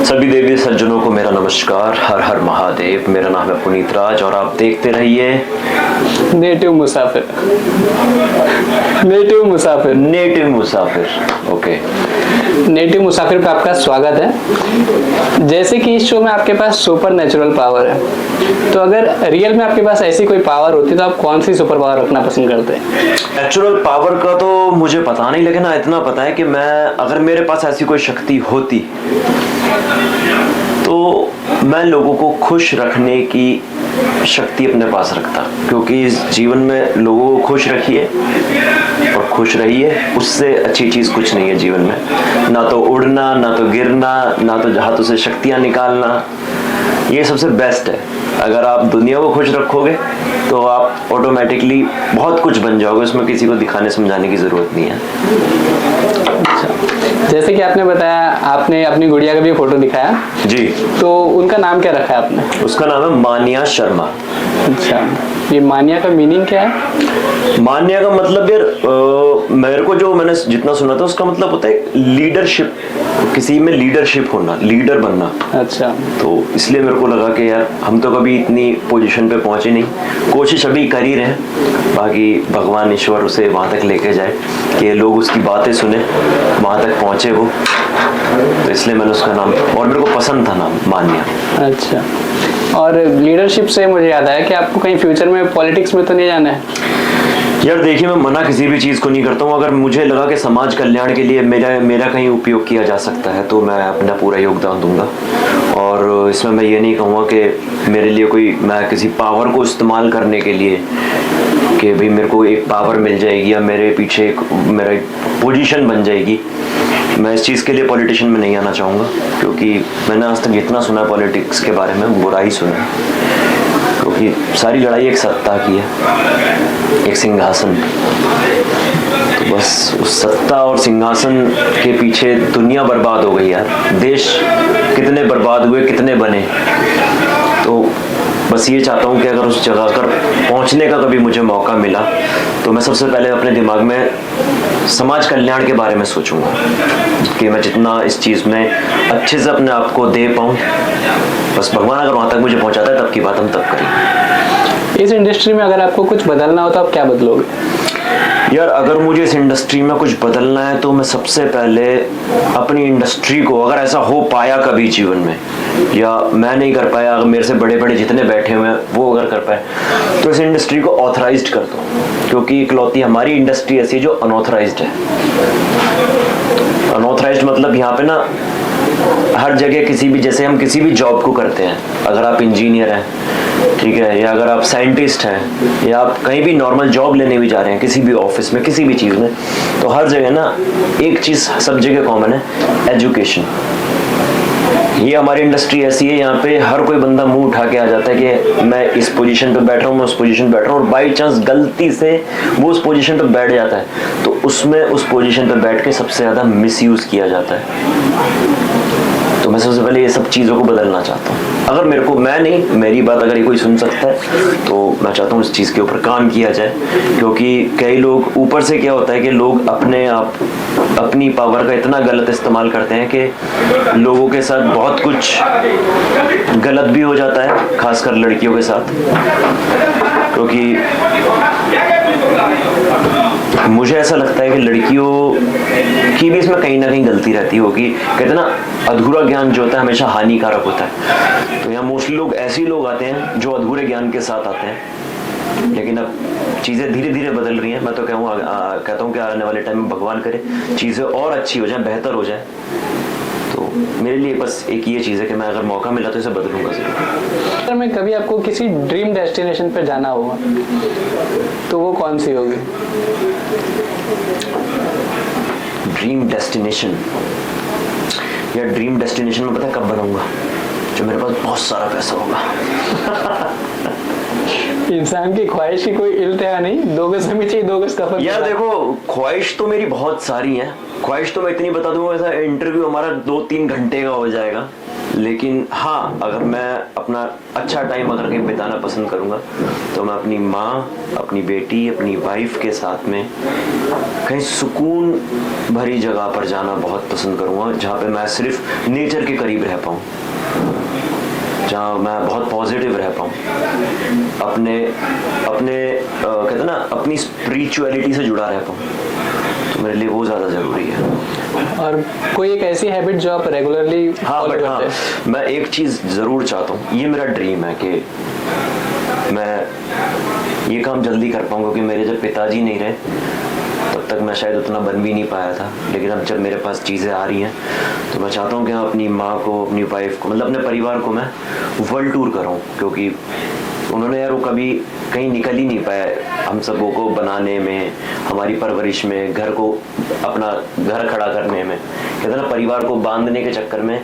सभी देवी सज्जनों को मेरा नमस्कार। हर हर महादेव। मेरा नाम है पुनीत राज और आप देखते रहिए नेटिव मुसाफिर। नेटिव मुसाफिर। नेटिव मुसाफिर। ओके, नेटिव मुसाफिर पे आपका स्वागत है। जैसे कि इस शो में आपके पास सुपर नेचुरल पावर है, तो अगर रियल में आपके पास ऐसी कोई पावर होती तो आप कौन सी सुपर पावर रखना पसंद करते हैं? नेचुरल पावर का तो मुझे पता नहीं, लेकिन इतना पता है कि अगर मेरे पास ऐसी कोई शक्ति होती तो मैं लोगों को खुश रखने की शक्ति अपने पास रखता, क्योंकि इस जीवन में लोगों को खुश रखिए और खुश रहिए, उससे अच्छी चीज कुछ नहीं है जीवन में। ना तो उड़ना, ना तो गिरना, ना तो हाथों से शक्तियां निकालना, ये सबसे बेस्ट है। अगर आप दुनिया को खुश रखोगे तो आप ऑटोमेटिकली बहुत कुछ बन जाओगे, उसमें किसी को दिखाने समझाने की जरूरत नहीं है। जैसे कि आपने बताया, आपने अपनी गुड़िया का भी फोटो दिखाया जी, तो उनका नाम क्या रखा है आपने? उसका नाम है मानिया शर्मा। अच्छा, ये मानिया का मीनिंग क्या है? मानिया का मतलब यार, मेरे को जो मैंने जितना सुना था उसका मतलब होता है लीडरशिप, किसी में लीडरशिप होना, लीडर बनना। अच्छा, तो इसलिए मेरे को लगा कि यार हम तो कभी इतनी पोजीशन पे पहुंचे नहीं, कोशिश अभी कर ही रहे हैं, बाकी भगवान ईश्वर उसे वहां तक लेके जाए कि लोग उसकी बातें सुने, वहां तक पहुंचे वो। तो इसलिए मैंने उसका नाम, और मेरे को पसंद था नाम मानिया। अच्छा। और लीडरशिप से मुझे याद आया कि आपको कहीं फ्यूचर में पॉलिटिक्स में तो नहीं जाना है? यार देखिए, मैं मना किसी भी चीज़ को नहीं करता हूँ। अगर मुझे लगा कि समाज कल्याण के लिए मेरा कहीं उपयोग किया जा सकता है तो मैं अपना पूरा योगदान दूंगा। और इसमें मैं ये नहीं कहूँगा कि मेरे लिए मैं किसी पावर को इस्तेमाल करने के लिए कि भाई मेरे को एक पावर मिल जाएगी या मेरे पीछे मेरा पोजीशन बन जाएगी। मैं इस चीज़ के लिए पॉलिटिशियन में नहीं आना चाहूँगा, क्योंकि मैंने आज तक जितना सुना है पॉलिटिक्स के बारे में बुरा ही सुना है, क्योंकि सारी लड़ाई एक सत्ता की है, एक सिंहासन। तो बस उस सत्ता और सिंहासन के पीछे दुनिया बर्बाद हो गई यार। देश कितने बर्बाद हुए, कितने बने। तो बस ये चाहता हूँ कि अगर उस जगह पर पहुँचने का कभी मुझे मौका मिला तो मैं सबसे पहले अपने दिमाग में समाज कल्याण के बारे में सोचूंगा कि मैं जितना इस चीज़ में अच्छे से अपने आप को दे पाऊँ। बस भगवान अगर वहाँ तक मुझे पहुँचाता है तब की बात हम तब करेंगे। इस इंडस्ट्री में अगर आपको कुछ बदलना हो तो आप क्या बदलोगे? यार अगर मुझे इस इंडस्ट्री में कुछ बदलना है तो मैं सबसे पहले अपनी इंडस्ट्री को, अगर ऐसा हो पाया कभी जीवन में, या मैं नहीं कर पाया, अगर मेरे से बड़े बड़े जितने बैठे हुए हैं वो अगर कर पाए, तो इस इंडस्ट्री को ऑथराइज्ड कर दो, क्योंकि इकलौती हमारी इंडस्ट्री ऐसी जो अनऑथराइज्ड है। अनऑथराइज्ड मतलब यहाँ पे ना हर जगह किसी भी, जैसे हम किसी भी जॉब को करते हैं, अगर आप इंजीनियर हैं, ठीक है, या अगर आप साइंटिस्ट हैं, या आप कहीं भी नॉर्मल जॉब लेने भी जा रहे हैं, किसी भी ऑफिस में, किसी भी चीज़ में, तो हर जगह ना एक चीज़ सब जगह कॉमन है, एजुकेशन। ये हमारी इंडस्ट्री ऐसी है, यहाँ पे हर कोई बंदा मुंह उठा के आ जाता है कि मैं इस पोजीशन पे बैठ रहा हूँ, मैं उस पोजीशन पे बैठ रहा हूँ, और बाई चांस गलती से वो उस पोजीशन पे बैठ जाता है तो उसमें उस पोजीशन पे बैठ के सबसे ज़्यादा मिसयूज किया जाता है। तो मैं सबसे पहले ये सब चीज़ों को बदलना चाहता हूँ। अगर मेरी बात अगर ये कोई सुन सकता है तो मैं चाहता हूँ इस चीज़ के ऊपर काम किया जाए, क्योंकि कई लोग ऊपर से क्या होता है कि लोग अपनी पावर का इतना गलत इस्तेमाल करते हैं कि लोगों के साथ बहुत कुछ गलत भी हो जाता है, खासकर लड़कियों के साथ। क्योंकि मुझे ऐसा लगता है कि लड़कियों की भी इसमें कहीं ना कहीं गलती रहती होगी। कहते ना, अधूरा ज्ञान जो होता है हमेशा हानिकारक होता है। तो यहाँ मोस्टली लोग ऐसे ही लोग आते हैं जो अधूरे ज्ञान के साथ आते हैं, लेकिन अब चीज़ें धीरे धीरे बदल रही हैं। मैं तो कहता हूँ कि आने वाले टाइम में भगवान करे चीज़ें और अच्छी हो जाए, बेहतर हो जाए। तो मेरे लिए बस एक ये चीज़ है कि मैं अगर मौका मिला तो इसे बदलूंगा ज़रूर। अगर मैं कभी आपको किसी ड्रीम डेस्टिनेशन पर जाना होगा तो वो कौन सी होगी? ड्रीम डेस्टिनेशन, या ड्रीम डेस्टिनेशन में पता है कब बनाऊंगा? जब मेरे पास बहुत सारा पैसा होगा। इंसान की ख्वाहिश की कोई इल्तिहा नहीं, 2 गज जमीन चाहिए, 2 गज कफन। यार देखो, ख्वाहिश तो मेरी बहुत सारी है, ख्वाहिश तो मैं इतनी बता दूंगा, ऐसा इंटरव्यू हमारा 2-3 घंटे का हो जाएगा, लेकिन हाँ अगर मैं अपना अच्छा टाइम अगर कहीं बिताना पसंद करूँगा तो मैं अपनी माँ, अपनी बेटी, अपनी वाइफ के साथ में कहीं सुकून भरी जगह पर जाना बहुत पसंद करूँगा, जहाँ पे मैं सिर्फ नेचर के करीब रह पाऊँ, जहाँ मैं बहुत पॉजिटिव रह पाऊँ, अपने अपने कहते हैं ना अपनी स्पिरिचुअलिटी से जुड़ा रह पाऊँ, तो मेरे लिए वो ज़्यादा ज़रूरी है। और कोई एक ऐसी हैबिट जो आप रेगुलरली हाँ फॉलो बट करते हैं? हाँ मैं एक चीज़ ज़रूर चाहता हूँ, ये मेरा ड्रीम है कि मैं ये काम जल्दी कर पाऊँ, क्योंकि मेरे जब पिताजी नहीं रहे तब तक मैं शायद उतना बन भी नहीं पाया था, लेकिन अब जब मेरे पास चीज़ें आ रही हैं तो मैं चाहता हूँ कि अपनी माँ को, अपनी वाइफ को, मतलब अपने परिवार को मैं वर्ल्ड टूर कराऊँ, क्योंकि उन्होंने यार वो कभी कहीं निकल ही नहीं पाए हम सबों को बनाने में, हमारी परवरिश में, घर को अपना घर खड़ा करने में, कहते हैं ना परिवार को बांधने के चक्कर में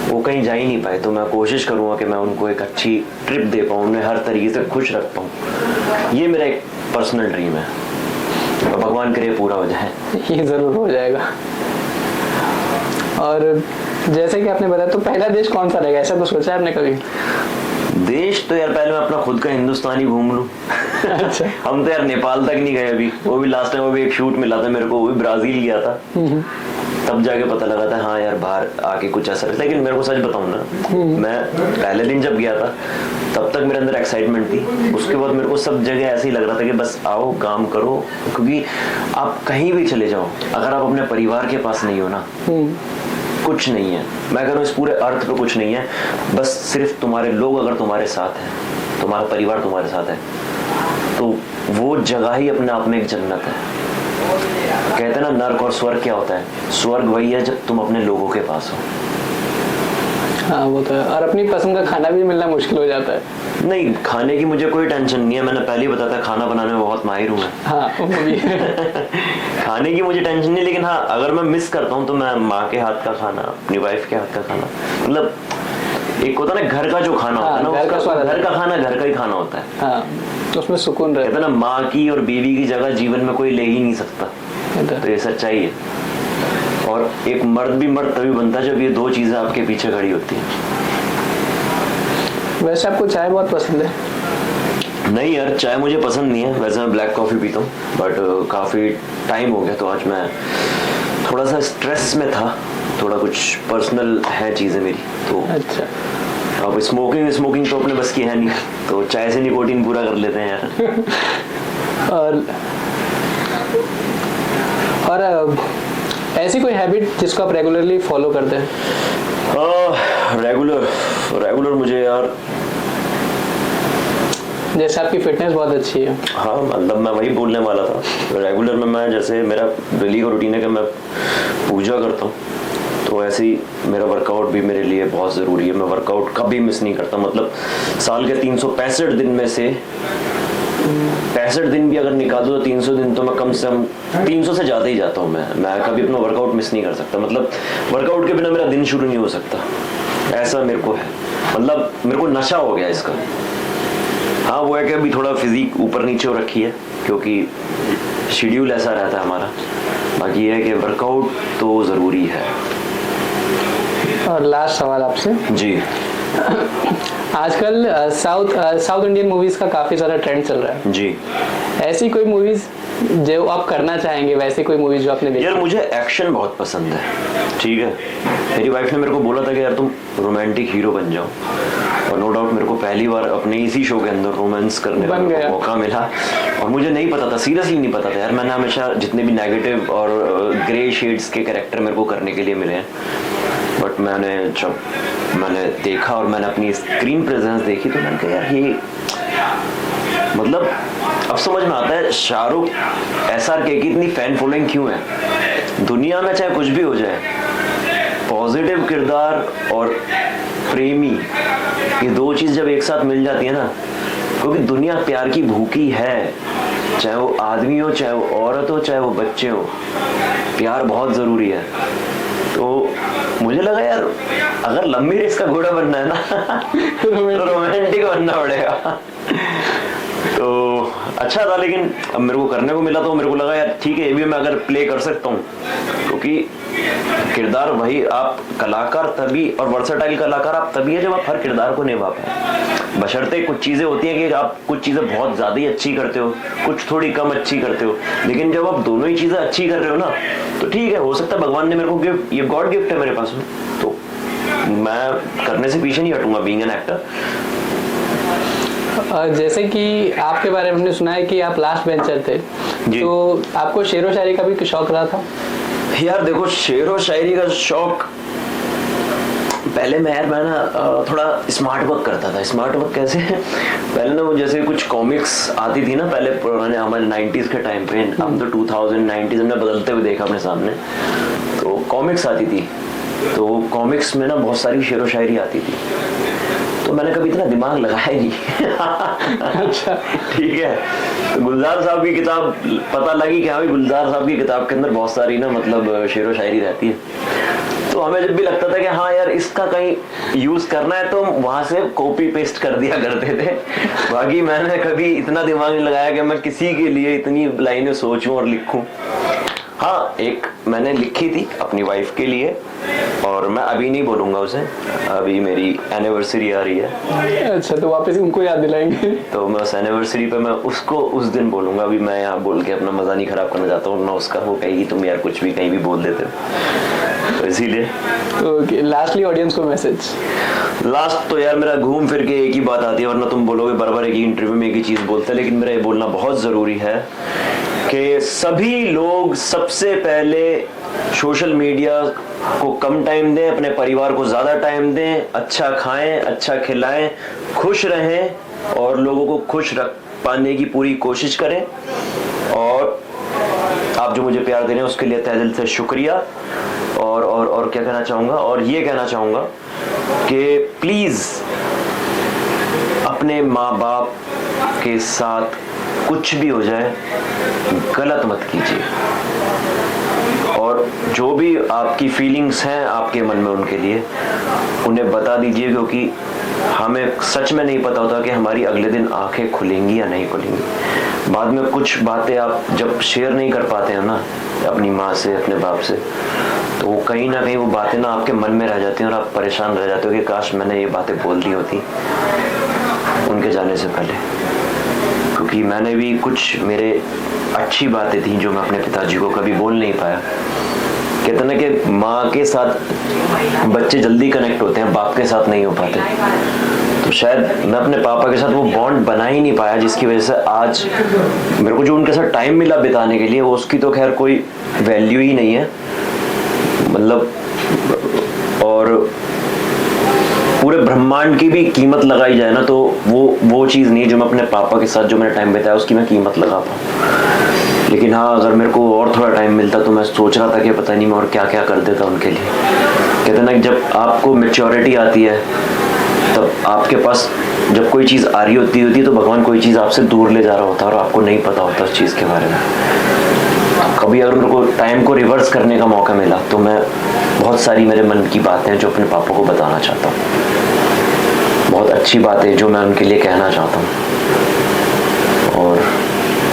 वो कहीं जा ही नहीं पाए। तो मैं कोशिश करूँगा कि मैं उनको एक अच्छी ट्रिप दे पाऊँ, उन्हें हर तरीके से खुश रख पाऊँ। ये मेरा एक पर्सनल ड्रीम है, और भगवान करे पूरा हो जाए। ये ज़रूर हो जाएगा। और जैसे कि आपने बताया, तो पहला देश कौन सा रहेगा, ऐसा तो सोचा है आपने कभी? देश तो यार पहले मैं अपना खुद का हिंदुस्तान ही घूम लूं। अच्छा। हम तो यार नेपाल तक नहीं गए अभी, वो भी लास्ट टाइम वो भी एक शूट मिला था मेरे को, वो भी ब्राजील गया था, तब जाके पता लगा था हाँ यार बाहर आके कुछ ऐसा। लेकिन मेरे को सच बताऊं ना, मैं पहले दिन जब गया था तब तक मेरे अंदर एक्साइटमेंट थी, उसके बाद मेरे को सब जगह ऐसे ही लग रहा था कि बस आओ काम करो, क्योंकि आप कहीं भी चले जाओ अगर आप अपने परिवार के पास नहीं हो ना, कुछ नहीं है। मैं कह रहा हूँ इस पूरे अर्थ पे कुछ नहीं है, बस सिर्फ तुम्हारे लोग अगर तुम्हारे साथ है, तुम्हारा परिवार तुम्हारे साथ है, तो वो जगह ही अपने आप में एक जन्नत है। कहते हैं ना नर्क और स्वर्ग क्या होता है, स्वर्ग वही है जब तुम अपने लोगों के पास हो। हाँ वो तो है। और अपनी पसंद का खाना भी मिलना मुश्किल हो जाता है। नहीं, खाने की मुझे कोई टेंशन नहीं है, मैंने पहले ही बताया था खाना बनाने में बहुत माहिर हूँ मैं। हाँ वो भी खाने की मुझे टेंशन नहीं, लेकिन हाँ अगर मैं मिस करता हूँ तो मैं माँ के हाथ का खाना, अपनी वाइफ के हाथ का खाना, मतलब एक होता है ना घर का जो खाना होता है ना, घर का खाना घर का ही खाना होता है। हाँ उसमें सुकून रहता है ना, माँ की और बीवी की जगह जीवन में कोई ले ही नहीं सकता, तो ये सच्चाई है। और एक मर्द भी मर्द तभी बनता है जब ये दो चीजें आपके पीछे खड़ी होती हैं। वैसे आपको चाय बहुत पसंद है? नहीं यार, चाय मुझे पसंद नहीं है, वैसे मैं ब्लैक कॉफ़ी पीता हूँ, बट काफ़ी टाइम हो गया तो आज मैं थोड़ा सा स्ट्रेस में था, थोड़ा कुछ पर्सनल है चीज़ें मेरी, तो अच्छा। अब स्मोकिंग तो अपने बस की है नहीं, तो चाय से निकोटीन पूरा कर लेते हैं यार। और ऐसी कोई हैबिट जिसको आप रेगुलरली फॉलो करते हैं? रेगुलर मुझे यार, जैसे आपकी फिटनेस बहुत अच्छी है। हाँ मतलब मैं वही बोलने वाला था, रेगुलर में मैं जैसे मेरा डेली का रूटीन है कि मैं पूजा करता हूँ, तो ऐसे ही मेरा वर्कआउट भी मेरे लिए बहुत ज़रूरी है। मैं वर्कआउट कभी मिस नहीं करता, मतलब साल के 365 दिन में से 65 दिन भी अगर निकाल दो तो 300 दिन तो मैं कम से कम 300 से ज़्यादा ही जाता हूँ। मैं कभी अपना वर्कआउट मिस नहीं कर सकता, मतलब वर्कआउट के बिना मेरा दिन शुरू नहीं हो सकता, ऐसा मेरे को है, मतलब मेरे को नशा हो गया इसका। हाँ वो है कि अभी थोड़ा फिजिक ऊपर नीचे हो रखी है क्योंकि शेड्यूल ऐसा रहता है हमारा, बाकी ये है कि वर्कआउट तो ज़रूरी है। और लास्ट सवाल आपसे जी, आजकल साउथ इंडियन मूवीज का काफी सारा ट्रेंड चल रहा है जी, ऐसी कोई मूवीज जो आप करना चाहेंगे, वैसी कोई मूवीज जो आपने देखी? यार मुझे एक्शन बहुत पसंद है, ठीक है। मेरी वाइफ ने मेरे को बोला था कि यार तुम रोमांटिक हीरो बन जाओ, और नो डाउट मेरे को पहली बार अपने इसी शो के अंदर रोमांस करने का मौका मिला, और मुझे नहीं पता था, सीरियसली नहीं पता था यार। मैंने हमेशा जितने भी नेगेटिव और ग्रे शेड्स के कैरेक्टर मेरे को करने के लिए मिले हैं, बट जब मैंने देखा और मैंने अपनी स्क्रीन प्रेजेंस देखी तो मैंने कहा यार ये मतलब अब समझ में आता है शाहरुख SRK की इतनी फैन फॉलोइंग क्यों है। दुनिया में चाहे कुछ भी हो जाए, पॉजिटिव किरदार और प्रेमी, ये दो चीज़ जब एक साथ मिल जाती है ना, क्योंकि दुनिया प्यार की भूखी है, चाहे वो आदमी हो, चाहे वो औरत हो, चाहे वो बच्चे हो, प्यार बहुत ज़रूरी है। तो मुझे लगा यार अगर लंबी रेस का घोड़ा बनना है ना तो रोमांटिक बनना पड़ेगा। तो अच्छा था, लेकिन अब मेरे को करने को मिला तो मेरे को लगा यार ठीक है, ये भी मैं अगर प्ले कर सकता हूँ, क्योंकि किरदार वही, आप कलाकार तभी, और वर्सेटाइल कलाकार आप तभी है जब आप हर किरदार को निभा पाए। बशर्ते कुछ चीज़ें होती हैं कि आप कुछ चीज़ें बहुत ज़्यादा ही अच्छी करते हो, कुछ थोड़ी कम अच्छी करते हो, लेकिन जब आप दोनों ही चीज़ें अच्छी कर रहे हो ना, तो ठीक है, हो सकता है भगवान ने मेरे को गिफ्ट, ये गॉड गिफ्ट है मेरे पास में, तो मैं करने से पीछे नहीं हटूंगा बीइंग एन एक्टर। जैसे कि आपके बारे में हमने सुना है कि आप लास्ट बेंचर थे, तो आपको शेर व शायरी का भी शौक रहा था? यार देखो, शेर व शायरी का शौक पहले मैं ना थोड़ा स्मार्ट वर्क करता था। स्मार्ट वर्क कैसे? पहले ना वो जैसे कुछ कॉमिक्स आती थी ना पहले पुराने हमारे 90s के टाइम पे, अब तो 2090s हमने बदलते हुए देखा अपने सामने, तो कॉमिक्स आती थी, तो कॉमिक्स में ना बहुत सारी शेर व शायरी आती थी, तो मैंने कभी इतना दिमाग लगाया ही नहीं। अच्छा, ठीक है, तो गुलजार साहब की किताब पता लगी कि हाँ भाई गुलजार साहब की किताब के अंदर बहुत सारी ना मतलब शेर व शायरी रहती है, तो हमें जब भी लगता था कि हाँ यार इसका कहीं यूज करना है तो वहां से कॉपी पेस्ट कर दिया करते थे। बाकी मैंने कभी इतना दिमाग नहीं लगाया कि मैं किसी के लिए इतनी लाइनें सोचूं और लिखूं। हाँ, एक मैंने लिखी थी अपनी वाइफ के लिए, और मैं अभी नहीं बोलूंगा उसे, अभी मेरी एनिवर्सरी आ रही है। अच्छा, तो वापस उनको याद दिलाएंगे? तो मैं उस एनिवर्सरी पे मैं उसको उस दिन बोलूंगा। अभी मैं यहाँ बोल के अपना मजा नहीं खराब करना चाहता हूँ ना उसका, वो कहेगी तुम यार कुछ भी कहीं भी बोल देते हो, तो इसीलिए। तो लास्टली ऑडियंस को मैसेज? लास्ट तो यार मेरा घूम फिर के एक ही बात आती है, वरना तुम बोलोगे बार-बार एक ही इंटरव्यू में एक ही चीज बोलते हैं, लेकिन मेरा ये बोलना बहुत जरूरी है कि सभी लोग सबसे पहले सोशल मीडिया को कम टाइम दें, अपने परिवार को ज्यादा टाइम दें, अच्छा खाएं, अच्छा खिलाएं, खुश रहें और लोगों को खुश रख पाने की पूरी कोशिश करें। और आप जो मुझे प्यार दे रहे हैं उसके लिए तहे दिल से शुक्रिया। और क्या कहना चाहूँगा, और ये कहना चाहूँगा कि प्लीज़ अपने माँ बाप के साथ कुछ भी हो जाए गलत मत कीजिए, और जो भी आपकी फीलिंग्स हैं आपके मन में उनके लिए उन्हें बता दीजिए, क्योंकि हमें सच में नहीं पता होता कि हमारी अगले दिन आंखें खुलेंगी या नहीं खुलेंगी। बाद में कुछ बातें आप जब शेयर नहीं कर पाते हैं ना अपनी माँ से, अपने बाप से, तो वो कहीं ना कहीं वो बातें ना आपके मन में रह जाती हैं और आप परेशान रह जाते हो कि काश मैंने ये बातें बोल दी होती उनके जाने से पहले। क्योंकि मैंने भी कुछ मेरे अच्छी बातें थी जो मैं अपने पिताजी को कभी बोल नहीं पाया। कहते ना कि माँ के साथ बच्चे जल्दी कनेक्ट होते हैं, बाप के साथ नहीं हो पाते, तो शायद मैं अपने पापा के साथ वो बॉन्ड बना ही नहीं पाया, जिसकी वजह से आज मेरे को जो उनके साथ टाइम मिला बिताने के लिए वो उसकी तो खैर कोई वैल्यू ही नहीं है, मतलब। और पूरे ब्रह्मांड की भी कीमत लगाई जाए ना तो वो चीज़ नहीं है जो मैं अपने पापा के साथ जो मैंने टाइम बिताया उसकी मैं कीमत लगा पाऊँ। लेकिन हाँ, अगर मेरे को और थोड़ा टाइम मिलता तो मैं सोच रहा था कि पता नहीं मैं और क्या क्या कर देता उनके लिए। कहते ना कि जब आपको मैच्योरिटी आती है तब आपके पास जब कोई चीज़ आ रही होती है तो भगवान कोई चीज़ आपसे दूर ले जा रहा होता है और आपको नहीं पता होता उस चीज़ के बारे में। कभी अगर मेरे को टाइम को रिवर्स करने का मौका मिला तो मैं बहुत सारी मेरे मन की बातें जो अपने पापा को बताना चाहता हूँ, बहुत अच्छी बातें जो मैं उनके लिए कहना चाहता हूँ और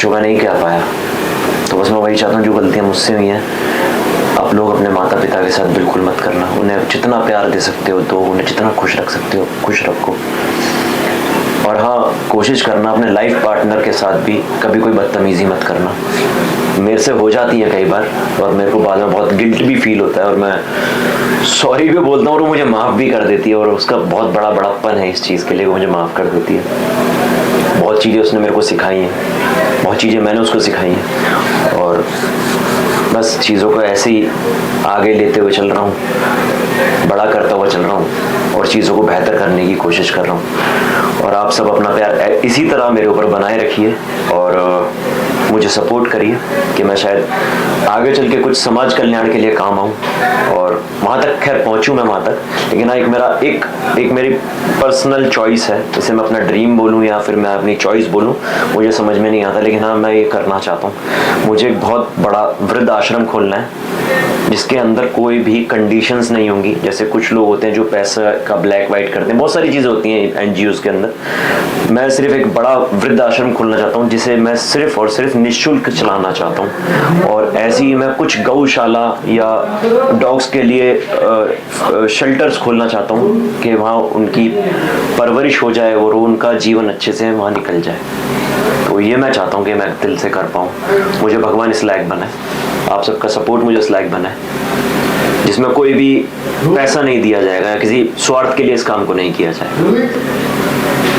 जो मैं नहीं कह पाया, तो बस मैं वही चाहता हूँ जो गलतियाँ मुझसे हुई हैं आप लोग अपने माता पिता के साथ बिल्कुल मत करना। उन्हें जितना प्यार दे सकते हो तो उन्हें जितना खुश रख सकते हो खुश रखो। और हाँ, कोशिश करना अपने लाइफ पार्टनर के साथ भी कभी कोई बदतमीज़ी मत करना। मेरे से हो जाती है कई बार और मेरे को बाद में बहुत गिल्ट भी फील होता है और मैं सॉरी भी बोलता हूँ और वो मुझे माफ़ भी कर देती है और उसका बहुत बड़ा बड़ापन है इस चीज़ के लिए, वो मुझे माफ़ कर देती है। बहुत चीज़ें उसने मेरे को सिखाई हैं, बहुत चीज़ें मैंने उसको सिखाई हैं और बस चीज़ों को ऐसे ही आगे लेते हुए चल रहा हूँ, बड़ा करता हुआ चल रहा हूँ और चीज़ों को बेहतर करने की कोशिश कर रहा हूँ। और आप सब अपना प्यार इसी तरह मेरे ऊपर बनाए रखिए और मुझे सपोर्ट करिए कि मैं शायद आगे चल के कुछ समाज कल्याण के लिए काम आऊँ और वहाँ तक खैर पहुँचूँ मैं वहाँ तक। लेकिन हाँ, एक मेरी पर्सनल चॉइस है, इसे मैं अपना ड्रीम बोलूँ या फिर मैं अपनी चॉइस बोलूँ, मुझे समझ में नहीं आता, लेकिन हाँ मैं ये करना चाहता हूँ। मुझे एक बहुत बड़ा वृद्ध आश्रम खोलना है जिसके अंदर कोई भी कंडीशंस नहीं होंगी। जैसे कुछ लोग होते हैं जो पैसा का ब्लैक वाइट करते हैं, बहुत सारी चीज़ें होती हैं NGOs के अंदर। मैं सिर्फ एक बड़ा वृद्ध आश्रम खोलना चाहता हूँ जिसे मैं सिर्फ और सिर्फ निःशुल्क चलाना चाहता हूँ। और ऐसे ही मैं कुछ गौशाला या डॉग्स के लिए शेल्टर्स खोलना चाहता हूँ कि वहाँ उनकी परवरिश हो जाए और उनका जीवन अच्छे से वहाँ निकल जाए। तो ये मैं चाहता हूँ कि मैं दिल से कर पाऊँ। मुझे भगवान इस लायक बनाए, आप सबका सपोर्ट मुझे इस लायक बनाए जिसमें कोई भी पैसा नहीं दिया जाएगा या किसी स्वार्थ के लिए इस काम को नहीं किया जाएगा।